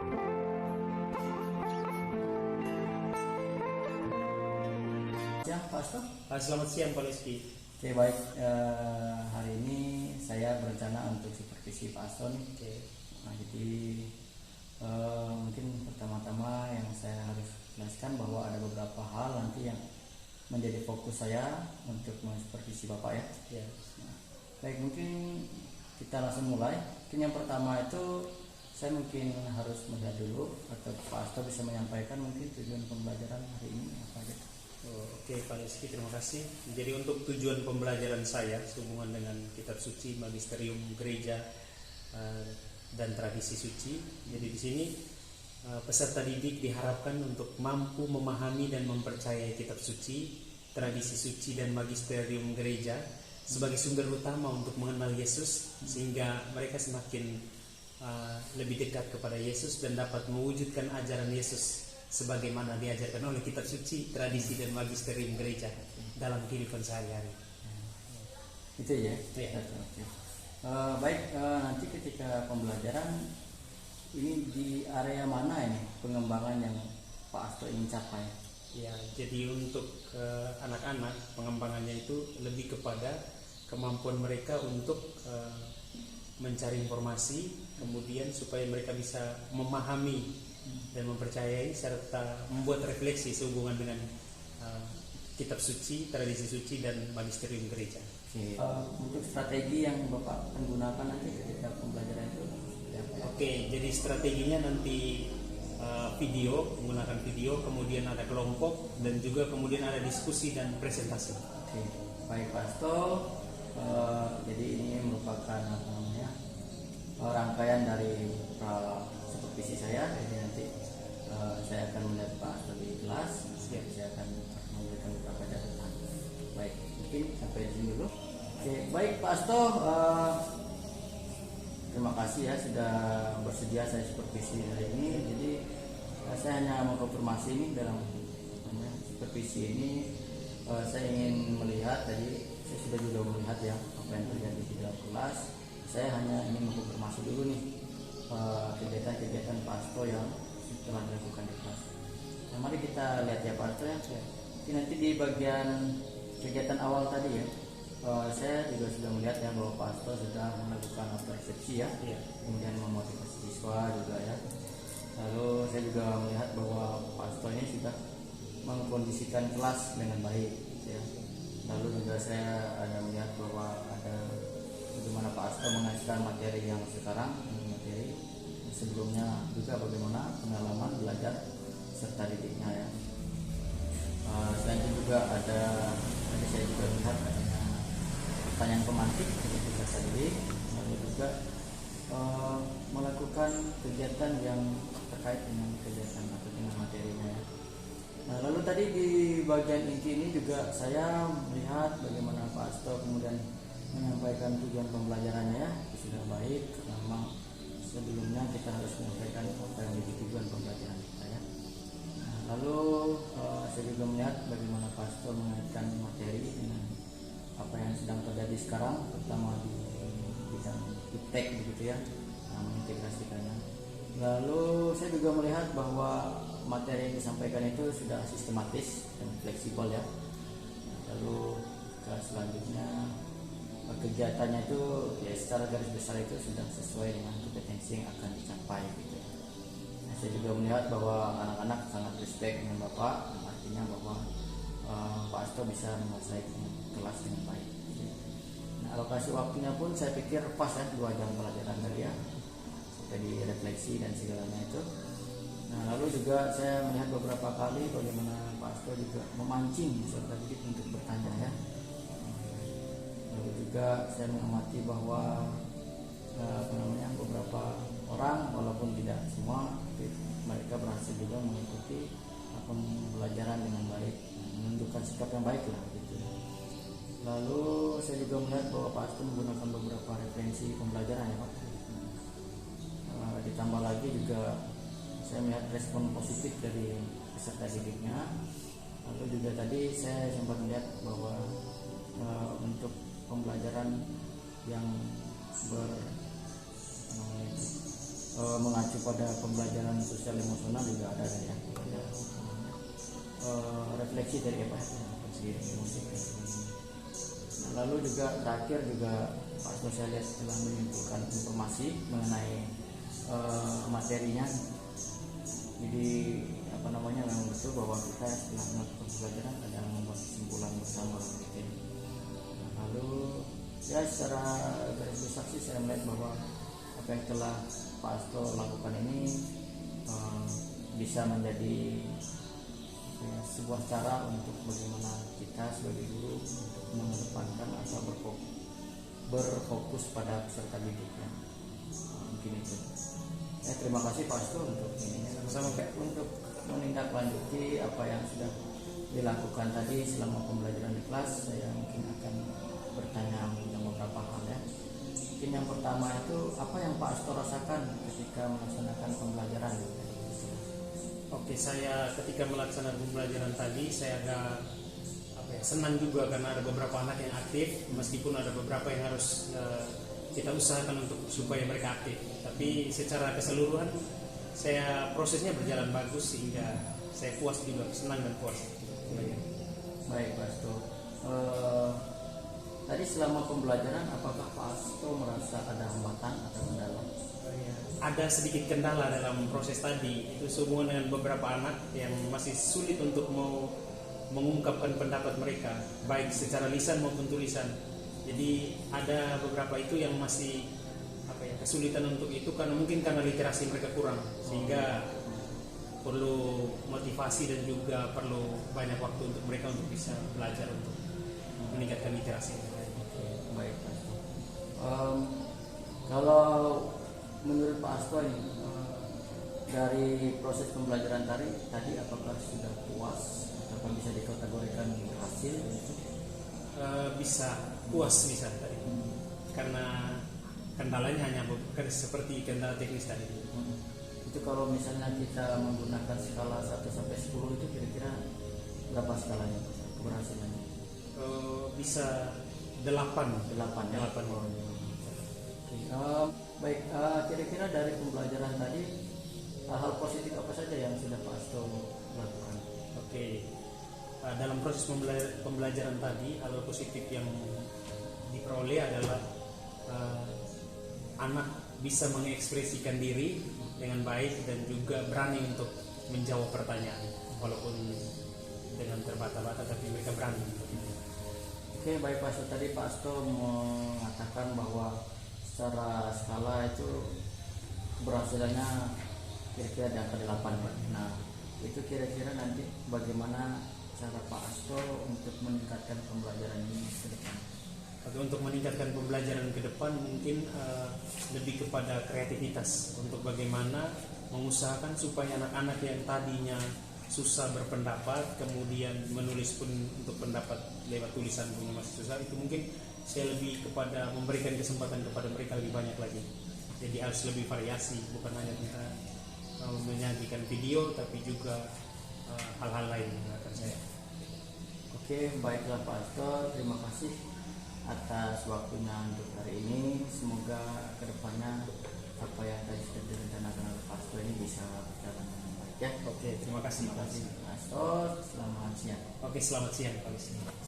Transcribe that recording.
Siang Pak Asto. Selamat siang Pak Rizky. Oke baik, hari ini saya berencana untuk supervisi Pak Asto nih. Oke. Nah jadi mungkin pertama-tama yang saya harus jelaskan bahwa ada beberapa hal nanti yang menjadi fokus saya untuk mensupervisi Bapak ya. Ya. Nah, baik, mungkin kita langsung mulai. Mungkin yang pertama itu saya mungkin harus melihat dulu atau Pak Asto bisa menyampaikan mungkin tujuan pembelajaran hari ini apa aja. Oke Pak Rizky, terima kasih. Jadi untuk tujuan pembelajaran saya sehubungan dengan kitab suci, magisterium gereja dan tradisi suci. Jadi di sini peserta didik diharapkan untuk mampu memahami dan mempercayai kitab suci, tradisi suci dan magisterium gereja sebagai sumber utama untuk mengenal Yesus, sehingga mereka semakin lebih dekat kepada Yesus dan dapat mewujudkan ajaran Yesus sebagaimana diajarkan oleh kitab suci, tradisi dan magisterium gereja dalam kehidupan sehari-hari. Itu ya. Ya. Baik, nanti ketika pembelajaran ini di area mana ini pengembangan yang Pak Asto ingin capai? Ya, jadi untuk anak-anak pengembangannya itu lebih kepada kemampuan mereka untuk mencari informasi, kemudian supaya mereka bisa memahami dan mempercayai serta membuat refleksi sehubungan dengan kitab suci, tradisi suci dan magisterium gereja. Oke. Untuk strategi yang Bapak akan gunakan nanti ketika pembelajaran itu ya, Pak? Oke, jadi strateginya nanti video, menggunakan video, kemudian ada kelompok dan juga kemudian ada diskusi dan presentasi. Oke, baik Pak Asto. Jadi ini merupakan apa namanya rangkaian dari supervisi saya. Jadi nanti saya akan melihat Pak Asto di kelas. Saya akan memberikan beberapa catatan. Baik, mungkin sampai di sini dulu. Oke, baik Pak Asto. Terima kasih ya sudah bersedia saya supervisi hari ini. Jadi saya hanya mau konfirmasi ini dalam supervisi ini saya ingin melihat tadi saya sudah juga melihat ya apa yang terjadi di dalam kelas. Saya hanya ingin mengkonfirmasi dulu nih kegiatan-kegiatan Pak Asto yang telah dilakukan di kelas. Nah, mari kita lihat ya Pak Asto ya. Jadi nanti di bagian kegiatan awal tadi ya. Saya juga sudah melihat ya bahwa Pak Asto sudah melakukan resepsi ya, kemudian memotivasi siswa juga ya. Lalu saya juga melihat bahwa Pak Asto ini sudah mengkondisikan kelas dengan baik ya. Lalu juga saya ada melihat bahwa ada bagaimana Pak Asto mengajarkan materi yang sekarang, materi sebelumnya juga bagaimana pengalaman belajar serta didiknya ya. Selain itu juga tadi saya juga lihat adanya pertanyaan pemantik dari peserta didik, lalu juga melakukan kegiatan yang terkait dengan kegiatan atau dengan materinya ya. Nah, lalu tadi di bagian inti ini juga saya melihat bagaimana Pak Asto kemudian menyampaikan tujuan pembelajarannya ya, sudah baik karena memang sebelumnya kita harus menyampaikan apa yang menjadi tujuan pembelajaran kita ya. Nah, lalu saya juga melihat bagaimana Pak Asto mengaitkan materi dengan apa yang sedang terjadi sekarang, terutama di bidang iptek begitu ya, mengintegrasikannya. Lalu saya juga melihat bahwa materi yang disampaikan itu sudah sistematis dan fleksibel ya. Lalu selanjutnya kegiatannya itu ya secara garis besar itu sudah sesuai dengan kompetensi yang akan dicapai gitu. Nah, saya juga melihat bahwa anak-anak sangat respect dengan Bapak, artinya bahwa Pak Asto bisa menguasai kelas dengan baik. Nah, alokasi waktunya pun saya pikir pas ya 2 jam pelajaran tadi ya, sampai refleksi dan segalanya itu. Nah, lalu juga saya melihat beberapa kali bagaimana Pak Asto juga memancing peserta didik untuk bertanya ya. Lalu juga saya mengamati bahwa beberapa orang walaupun tidak semua, tapi mereka berhasil juga mengikuti pembelajaran dengan baik, menunjukkan sikap yang baik lah gitu. Lalu saya juga melihat bahwa Pak Asto menggunakan beberapa referensi pembelajaran ya Pak. Ditambah lagi juga saya melihat respon positif dari peserta didiknya. Lalu juga tadi saya sempat melihat bahwa untuk pembelajaran yang mengacu pada pembelajaran sosial emosional juga ada ya. Refleksi dari apa? Refleksi musik. Nah, lalu juga terakhir juga Pak Asto saya lihat telah menyimpulkan informasi mengenai materinya. Jadi memang betul bahwa kita setelah melakukan pembelajaran ada membuat kesimpulan bersama gitu. Lalu ya secara garis besar sih saya melihat bahwa apa yang telah Pak Asto lakukan ini bisa menjadi sebuah cara untuk bagaimana kita sebagai guru untuk mengedepankan atau berfokus pada peserta didik ya. Mungkin itu. Terima kasih Pak Asto untuk ini. Sama untuk menindaklanjuti apa yang sudah dilakukan tadi selama pembelajaran di kelas, saya mungkin akan bertanya tentang beberapa hal ya. Mungkin yang pertama itu apa yang Pak Asto rasakan ketika melaksanakan pembelajaran? Oke, saya ketika melaksanakan pembelajaran tadi saya agak senang juga karena ada beberapa anak yang aktif, meskipun ada beberapa yang harus kita usahakan untuk supaya mereka aktif. Tapi secara keseluruhan prosesnya berjalan bagus sehingga saya puas juga, senang dan puas. Baik Pak Asto. Tadi selama pembelajaran apakah Pak Asto merasa ada hambatan atau kendala? Ada sedikit kendala dalam proses tadi, itu sehubungan dengan beberapa anak yang masih sulit untuk mau mengungkapkan pendapat mereka, baik secara lisan maupun tulisan. Jadi ada beberapa itu yang masih kesulitan untuk itu karena mungkin karena literasi mereka kurang, sehingga perlu motivasi dan juga perlu banyak waktu untuk mereka untuk bisa belajar untuk meningkatkan literasi. Baik Pak Asto. Kalau menurut Pak Asto ini dari proses pembelajaran tadi apakah sudah puas atau bisa dikategorikan berhasil? Bisa puas bisa tadi, karena kendalanya hanya seperti kendala teknis tadi. Itu kalau misalnya kita menggunakan skala 1 sampai 10 itu kira-kira berapa skalanya keberhasilannya? Bisa 8 ya. 8. Baik, kira-kira dari pembelajaran tadi hal positif apa saja yang sudah Pak Asto lakukan? Oke. Dalam proses pembelajaran tadi, hal positif yang diperoleh adalah anak bisa mengekspresikan diri dengan baik dan juga berani untuk menjawab pertanyaan, walaupun dengan terbata-bata tapi mereka berani. Oke, baik Pak Asto. Tadi Pak Asto mengatakan bahwa secara skala itu keberhasilannya kira-kira di angka 8 Pak. Nah, itu kira-kira nanti bagaimana cara Pak Asto untuk meningkatkan pembelajaran ini ke depan? Untuk meningkatkan pembelajaran ke depan mungkin lebih kepada kreativitas untuk bagaimana mengusahakan supaya anak-anak yang tadinya susah berpendapat kemudian menulis pun untuk pendapat lewat tulisan punya masih susah, itu mungkin saya lebih kepada memberikan kesempatan kepada mereka lebih banyak lagi. Jadi harus lebih variasi, bukan hanya kita menyajikan video tapi juga hal-hal lain yang akan saya. Oke, baiklah Pak Asto, terima kasih atas waktunya untuk hari ini. Semoga kedepannya apa yang tadi sudah direncanakan oleh Pak Asto ini bisa berjalan dengan baik ya. Oke, terima kasih. Terima kasih Pak Asto, selamat siang. Oke, selamat siang Pak Wisnu.